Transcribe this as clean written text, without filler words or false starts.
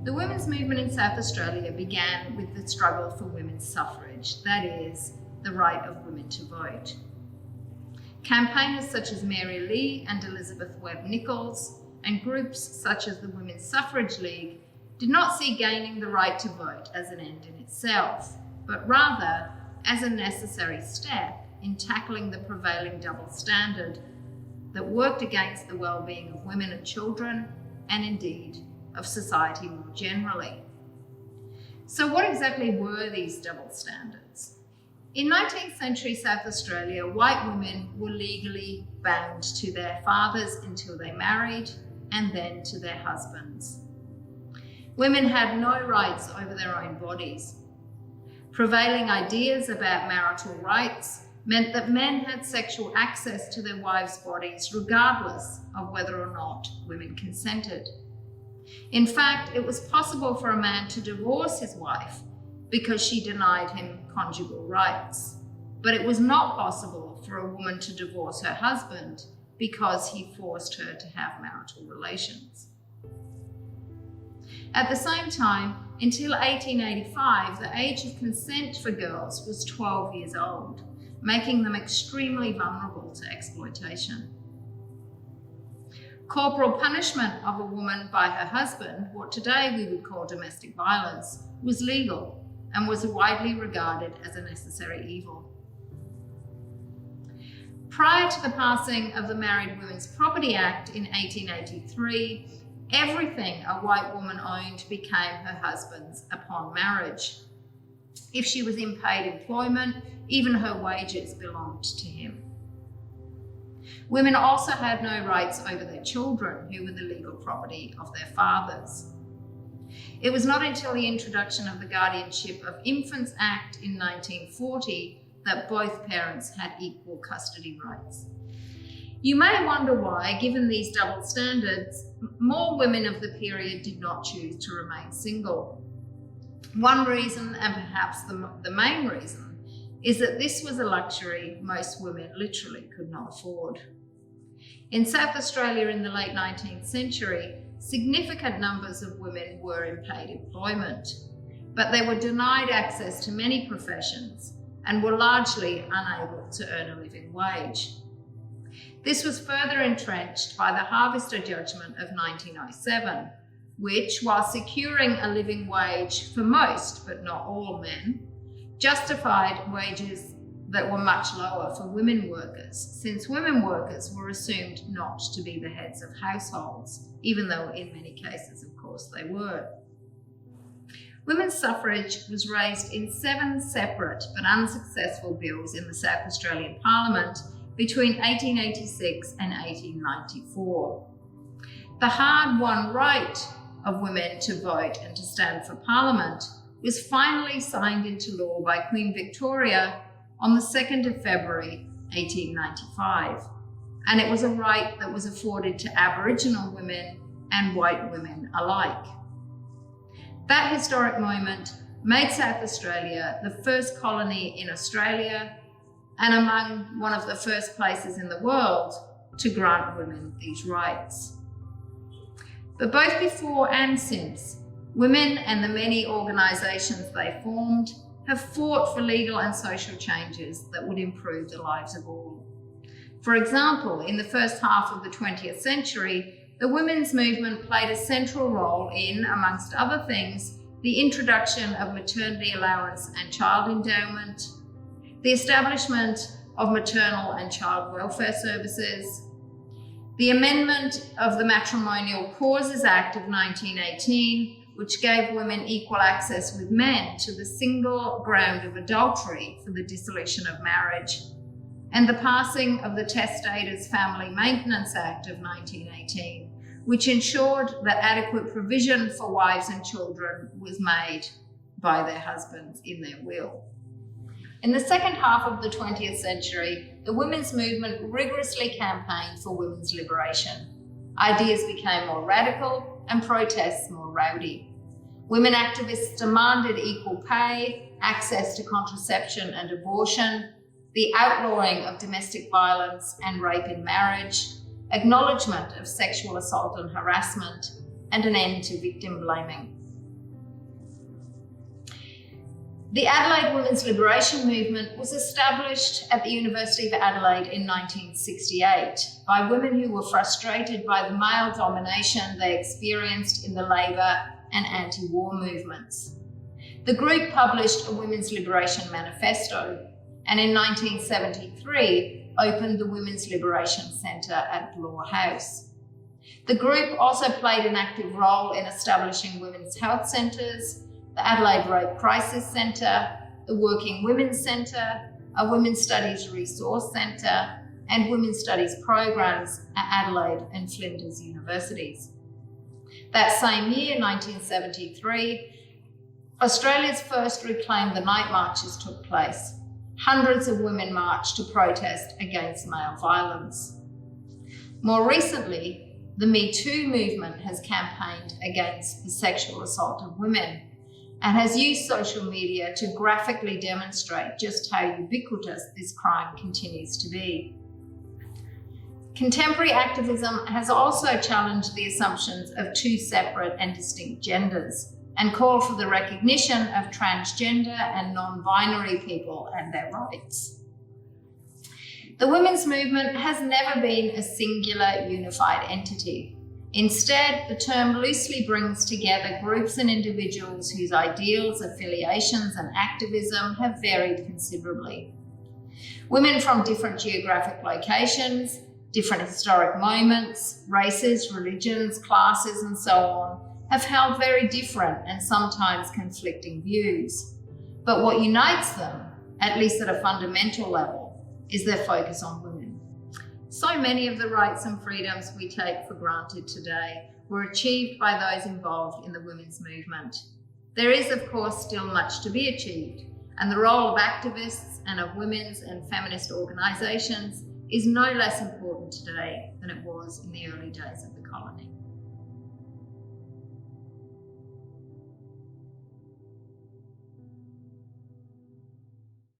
The women's movement in South Australia began with the struggle for women's suffrage, that is, the right of women to vote. Campaigners such as Mary Lee and Elizabeth Webb Nichols, and groups such as the Women's Suffrage League, did not see gaining the right to vote as an end in itself, but rather as a necessary step in tackling the prevailing double standard that worked against the well-being of women and children, and indeed of society more generally. So what exactly were these double standards? In 19th century South Australia, white women were legally bound to their fathers until they married, and then to their husbands. Women had no rights over their own bodies. Prevailing ideas about marital rights meant that men had sexual access to their wives' bodies regardless of whether or not women consented. In fact, it was possible for a man to divorce his wife because she denied him conjugal rights, but it was not possible for a woman to divorce her husband because he forced her to have marital relations. At the same time, until 1885, the age of consent for girls was 12 years old, making them extremely vulnerable to exploitation. Corporal punishment of a woman by her husband, what today we would call domestic violence, was legal and was widely regarded as a necessary evil. Prior to the passing of the Married Women's Property Act in 1883, everything a white woman owned became her husband's upon marriage. If she was in paid employment, even her wages belonged to him. Women also had no rights over their children, who were the legal property of their fathers. It was not until the introduction of the Guardianship of Infants Act in 1940 that both parents had equal custody rights. You may wonder why, given these double standards, more women of the period did not choose to remain single. One reason, and perhaps the main reason, is that this was a luxury most women literally could not afford. In South Australia in the late 19th century, significant numbers of women were in paid employment, but they were denied access to many professions and were largely unable to earn a living wage. This was further entrenched by the Harvester Judgment of 1907, which, while securing a living wage for most, but not all men, justified wages that were much lower for women workers, since women workers were assumed not to be the heads of households, even though in many cases, of course, they were. Women's suffrage was raised in 7 separate but unsuccessful bills in the South Australian Parliament between 1886 and 1894. The hard-won right of women to vote and to stand for Parliament was finally signed into law by Queen Victoria on the 2nd of February 1895, and it was a right that was afforded to Aboriginal women and white women alike. That historic moment made South Australia the first colony in Australia and among one of the first places in the world to grant women these rights. But both before and since, women and the many organisations they formed have fought for legal and social changes that would improve the lives of all. For example, in the first half of the 20th century, the women's movement played a central role in, amongst other things, the introduction of maternity allowance and child endowment, the establishment of maternal and child welfare services, the amendment of the Matrimonial Causes Act of 1918, which gave women equal access with men to the single ground of adultery for the dissolution of marriage, and the passing of the Testator's Family Maintenance Act of 1918, which ensured that adequate provision for wives and children was made by their husbands in their will. In the second half of the 20th century, the women's movement rigorously campaigned for women's liberation. Ideas became more radical and protests more rowdy. Women activists demanded equal pay, access to contraception and abortion, the outlawing of domestic violence and rape in marriage, acknowledgement of sexual assault and harassment, and an end to victim blaming. The Adelaide Women's Liberation Movement was established at the University of Adelaide in 1968 by women who were frustrated by the male domination they experienced in the labour and anti-war movements. The group published a Women's Liberation Manifesto, and in 1973 opened the Women's Liberation Centre at Bloor House. The group also played an active role in establishing women's health centres, the Adelaide Rape Crisis Centre, the Working Women's Centre, a Women's Studies Resource Centre, and Women's Studies programs at Adelaide and Flinders Universities. That same year, 1973, Australia's first Reclaim the Night marches took place. Hundreds of women marched to protest against male violence. More recently, the Me Too movement has campaigned against the sexual assault of women and has used social media to graphically demonstrate just how ubiquitous this crime continues to be. Contemporary activism has also challenged the assumptions of two separate and distinct genders and called for the recognition of transgender and non-binary people and their rights. The women's movement has never been a singular, unified entity. Instead, the term loosely brings together groups and individuals whose ideals, affiliations, and activism have varied considerably. Women from different geographic locations, different historic moments, races, religions, classes, and so on, have held very different and sometimes conflicting views. But what unites them, at least at a fundamental level, is their focus on women. So many of the rights and freedoms we take for granted today were achieved by those involved in the women's movement. There is, of course, still much to be achieved, and the role of activists and of women's and feminist organisations is no less important today than it was in the early days of the colony.